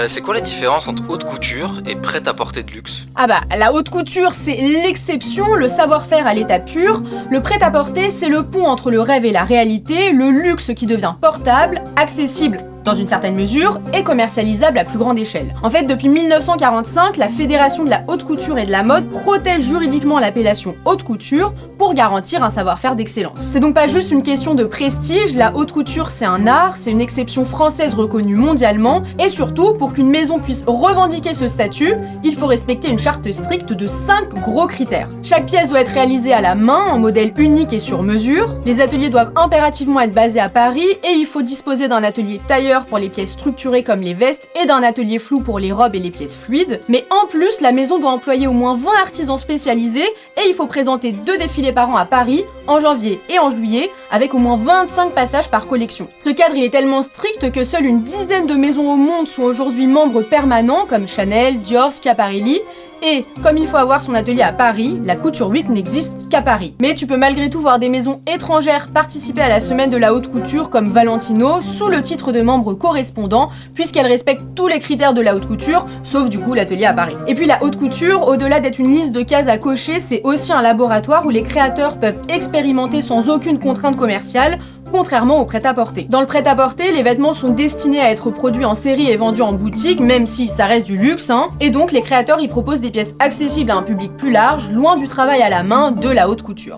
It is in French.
C'est quoi la différence entre haute couture et prêt-à-porter de luxe? Ah bah, la haute couture, c'est l'exception, le savoir-faire à l'état pur. Le prêt-à-porter, c'est le pont entre le rêve et la réalité, le luxe qui devient portable, accessible dans une certaine mesure, et commercialisable à plus grande échelle. En fait, depuis 1945, la Fédération de la haute couture et de la mode protège juridiquement l'appellation haute couture pour garantir un savoir-faire d'excellence. C'est donc pas juste une question de prestige, la haute couture c'est un art, c'est une exception française reconnue mondialement, et surtout, pour qu'une maison puisse revendiquer ce statut, il faut respecter une charte stricte de 5 gros critères. Chaque pièce doit être réalisée à la main, en modèle unique et sur mesure, les ateliers doivent impérativement être basés à Paris, et il faut disposer d'un atelier tailleur pour les pièces structurées comme les vestes et d'un atelier flou pour les robes et les pièces fluides. Mais en plus, la maison doit employer au moins 20 artisans spécialisés et il faut présenter 2 défilés par an à Paris, en janvier et en juillet, avec au moins 25 passages par collection. Ce cadre est tellement strict que seule une dizaine de maisons au monde sont aujourd'hui membres permanents comme Chanel, Dior, Schiaparelli. Et comme il faut avoir son atelier à Paris, la Couture Week n'existe qu'à Paris. Mais tu peux malgré tout voir des maisons étrangères participer à la semaine de la haute couture comme Valentino sous le titre de membre correspondant puisqu'elles respectent tous les critères de la haute couture, sauf du coup l'atelier à Paris. Et puis la haute couture, au-delà d'être une liste de cases à cocher, c'est aussi un laboratoire où les créateurs peuvent expérimenter sans aucune contrainte commerciale, contrairement au prêt-à-porter. Dans le prêt-à-porter, les vêtements sont destinés à être produits en série et vendus en boutique, même si ça reste du luxe, et donc les créateurs y proposent des pièces accessibles à un public plus large, loin du travail à la main de la haute couture.